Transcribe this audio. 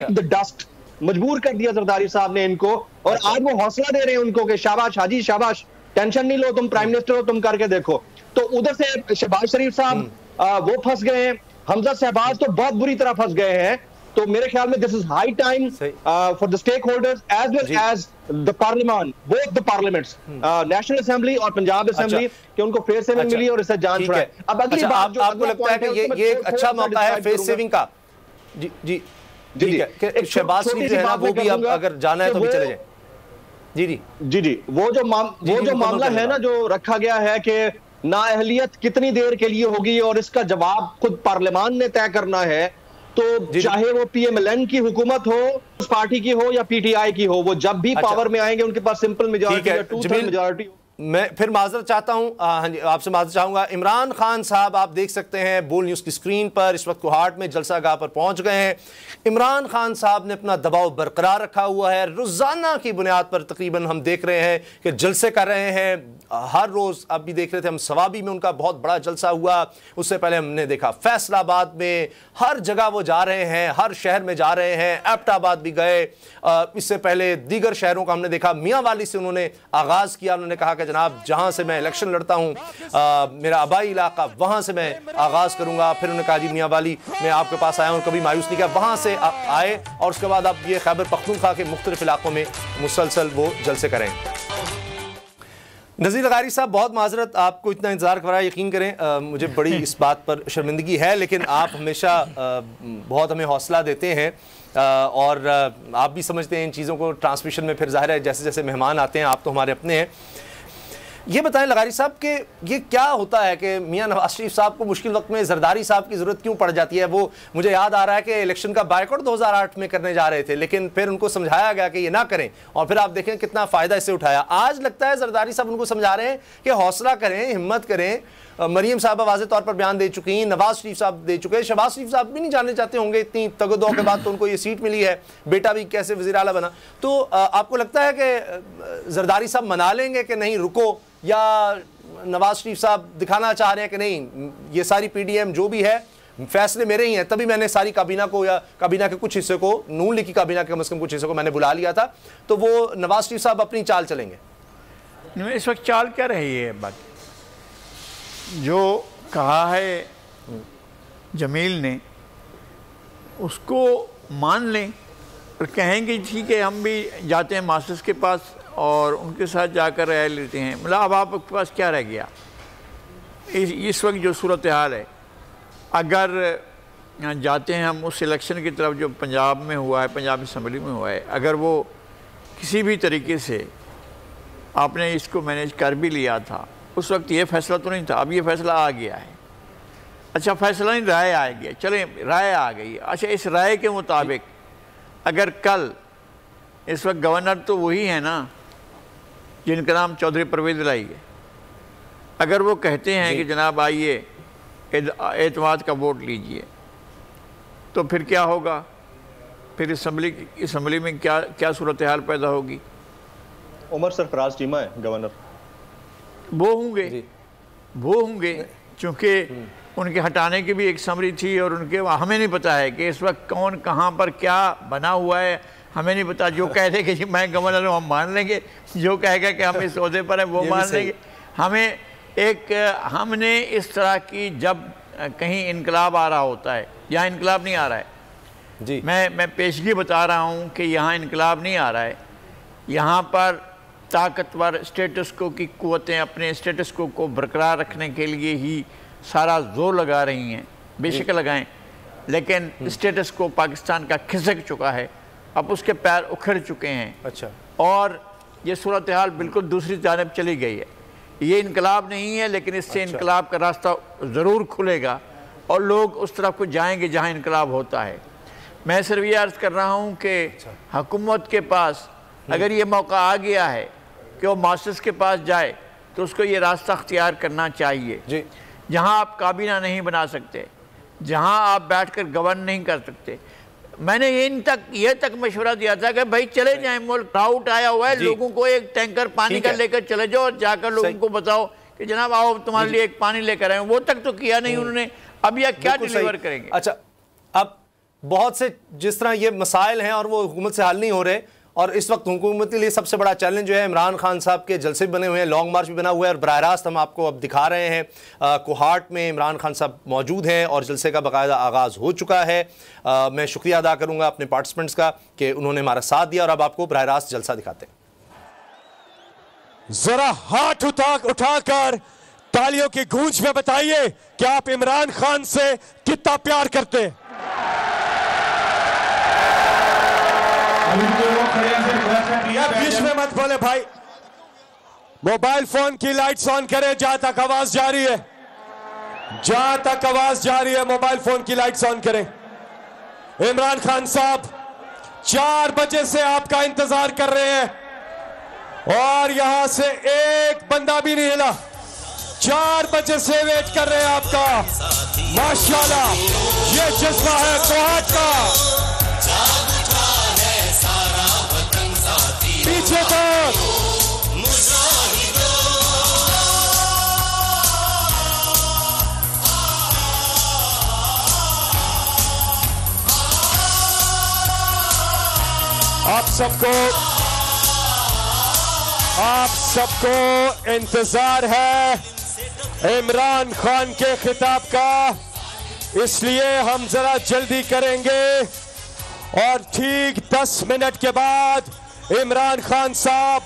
The dust, मजबूर कर दिया जरदारी साहब ने इनको, और आज वो हौसला दे रहे हैं उनको कि शाबाश हाजी शाबाश, टेंशन नहीं लो, तुम प्राइम मिनिस्टर हो, तुम करके देखो। तो उधर से शहबाज शरीफ साहब वो फंस गए हैं, हमजा शहबाज तो बहुत बुरी तरह फंस गए हैं। तो मेरे ख्याल में this is high time for the stakeholders as well as the parliament, both the parliaments, national assembly और पंजाब असेंबली, कि उनको फेस सेविंग मिली और इससे जान छुड़ाए। अब अगली बात, आपको लगता है कि ये एक अच्छा मौका है फेस सेविंग का? जी जी जी, शहबाज शरीफ जो है ना वो भी अब अगर जाना है तो भी चले जाए। जी जी जी जी, वो जो मामला है ना जो रखा गया है कि नाअहलियत कितनी देर के लिए होगी और इसका जवाब खुद पार्लियामान ने तय करना है। तो चाहे वो पीएमएलएन की हुकूमत हो, उस पार्टी की हो या पीटीआई की हो, वो जब भी पावर में आएंगे उनके पास सिंपल मेजॉरिटी या 2/3 मेजॉरिटी हो। मैं फिर माजरत चाहता हूं, हाँ जी आपसे माजरत चाहूंगा। इमरान खान साहब आप देख सकते हैं बोल न्यूज़ की स्क्रीन पर इस वक्त कोहाट में जलसा गाह पर पहुंच गए हैं। इमरान खान साहब ने अपना दबाव बरकरार रखा हुआ है, रोज़ाना की बुनियाद पर तकरीबन हम देख रहे हैं कि जलसे कर रहे हैं। हर रोज़ आप भी देख रहे थे, हम सवाबी में उनका बहुत बड़ा जलसा हुआ, उससे पहले हमने देखा फैसलाबाद में, हर जगह वो जा रहे हैं, हर शहर में जा रहे हैं, एबटाबाद भी गए, इससे पहले दीगर शहरों का हमने देखा। मियांवाली से उन्होंने आगाज़ किया, उन्होंने कहा कि जनाब जहां से मैं इलेक्शन लड़ता हूं मेरा आबाई इलाका, वहां से मैं आगाज़ करूंगा। फिर उन्होंने कहा जी मियांवाली मैं आपके पास आया हूं, कभी मायूस नहीं किया, वहां से आए और उसके बाद अब ये खैबर पख्तूनख्वा के मुख्तलिफ इलाकों में मुसलसल वो जलसे करें। नज़ीर लगारी साहब बहुत माजरत, आपको इतना इंतज़ार कराया, यकीन करें मुझे बड़ी इस बात पर शर्मिंदगी है, लेकिन आप हमेशा बहुत हमें हौसला देते हैं और आप भी समझते हैं इन चीज़ों को। ट्रांसमिशन में फिर ज़ाहिर है जैसे जैसे मेहमान आते हैं, आप तो हमारे अपने हैं। ये बताएं लगारी साहब कि ये क्या होता है कि मियां नवाज शरीफ साहब को मुश्किल वक्त में जरदारी साहब की ज़रूरत क्यों पड़ जाती है? वो मुझे याद आ रहा है कि इलेक्शन का बायकॉट 2008 में करने जा रहे थे, लेकिन फिर उनको समझाया गया कि ये ना करें और फिर आप देखें कितना फ़ायदा इससे उठाया। आज लगता है जरदारी साहब उनको समझा रहे हैं कि हौसला करें, हिम्मत करें। मरीम साहब वाज़े तौर पर बयान दे चुकी हैं, नवाज शरीफ साहब दे चुके हैं, शहबाज शरीफ साहब भी नहीं जाने चाहते होंगे, इतनी तगदो के बाद तो उनको ये सीट मिली है, बेटा भी कैसे वज़ीर आला बना। तो आपको लगता है कि जरदारी साहब मना लेंगे कि नहीं रुको, या नवाज शरीफ साहब दिखाना चाह रहे हैं कि नहीं ये सारी पीडीएम जो भी है फैसले मेरे ही हैं, तभी मैंने सारी काबीना को या काबीना के कुछ हिस्से को, नून लीग की काबीना के कम से कम कुछ हिस्से को मैंने बुला लिया था, तो वो नवाज शरीफ साहब अपनी चाल चलेंगे? इस वक्त चाल क्या रही है? बात जो कहा है जमील ने उसको मान लें और कहेंगे ठीक है हम भी जाते हैं मास्टर्स के पास और उनके साथ जाकर राय लेते हैं। मतलब अब आपके पास क्या रह गया? इस वक्त जो सूरत हाल है, अगर जाते हैं हम उस इलेक्शन की तरफ जो पंजाब में हुआ है, पंजाब असम्बली में हुआ है, अगर वो किसी भी तरीके से आपने इसको मैनेज कर भी लिया था, उस वक्त ये फैसला तो नहीं था, अब ये फैसला आ गया है। अच्छा फैसला नहीं, राय आ गया, चलें राय आ गई। अच्छा इस राय के मुताबिक अगर कल, इस वक्त गवर्नर तो वही है ना जिनका नाम चौधरी परवेज़ लाई है, अगर वो कहते हैं कि जनाब आइए एतमाद का वोट लीजिए, तो फिर क्या होगा? फिर असम्बली में क्या सूरत हाल पैदा होगी? उमर सरफराज टीमा है गवर्नर, वो होंगे क्योंकि उनके हटाने की भी एक समरी थी और उनके हमें नहीं पता है कि इस वक्त कौन कहाँ पर क्या बना हुआ है, हमें नहीं पता। जो कह दे कि मैं गवर्नर हूँ हम मान लेंगे, जो कहेगा कि हम इस ओहदे पर हैं वो मान लेंगे। हमने इस तरह की जब कहीं इनकलाब आ रहा होता है, यहाँ इनकलाब नहीं आ रहा है जी, मैं पेशगी बता रहा हूँ कि यहाँ इनकलाब नहीं आ रहा है, यहाँ पर ताकतवर स्टेटस को की कुव्वतें अपने स्टेटस को बरकरार रखने के लिए ही सारा जोर लगा रही हैं, बेशक लगाएं, लेकिन स्टेटस को पाकिस्तान का खिसक चुका है, अब उसके पैर उखड़ चुके हैं। अच्छा, और ये सूरत हाल बिल्कुल दूसरी जानिब चली गई है। ये इनकलाब नहीं है, लेकिन इससे इनकलाब का रास्ता ज़रूर खुलेगा और लोग उस तरफ को जाएंगे जहाँ इनकलाब होता है। मैं सिर्फ ये अर्ज़ कर रहा हूँ कि हुकूमत के पास अगर ये मौका आ गया है कि वो मास्टर्स के पास जाए, तो उसको ये रास्ता अख्तियार करना चाहिए जी। जहाँ आप काबीना नहीं बना सकते, जहाँ आप बैठकर गवर्न नहीं कर सकते। मैंने ये तक मशवरा दिया था कि भाई चले जाएं, मुल्क राउट आया हुआ है, लोगों को एक टैंकर पानी का लेकर चले जाओ और जाकर लोगों को बताओ कि जनाब आओ तुम्हारे लिए एक पानी लेकर आए। वो तक तो किया नहीं उन्होंने, अब यह क्या डिलीवर करेंगे? अच्छा, अब बहुत से जिस तरह ये मसाइल हैं और वो हुकूमत से हल नहीं हो रहे, और इस वक्त हुकूमत के लिए सबसे बड़ा चैलेंज जो है इमरान खान साहब के जलसे बने हुए हैं, लॉन्ग मार्च भी बना हुआ है, और बराह रास्त हम आपको अब दिखा रहे हैं कोहाट में इमरान खान साहब मौजूद हैं और जलसे का बाकायदा आगाज़ हो चुका है। मैं शुक्रिया अदा करूँगा अपने पार्टिसिपेंट्स का कि उन्होंने हमारा साथ दिया, और अब आपको बराह रास्त जलसा दिखाते हैं। जरा हाथ उठाकर तालियों की गूंज में बताइए कि आप इमरान खान से कितना प्यार करते हैं। बीच में मत बोले भाई, मोबाइल फोन की लाइट्स ऑन करें जहां तक आवाज जा रही है, जहां तक आवाज जा रही है मोबाइल फोन की लाइट्स ऑन करें। इमरान खान साहब 4 बजे से आपका इंतजार कर रहे हैं और यहां से एक बंदा भी नहीं हिला। 4 बजे से वेट कर रहे हैं आपका। माशाल्लाह, ये जज्बा है कोहाट का। पीछे तक आप सबको इंतजार है इमरान खान के खिताब का, इसलिए हम जरा जल्दी करेंगे और ठीक 10 मिनट के बाद इमरान खान साहब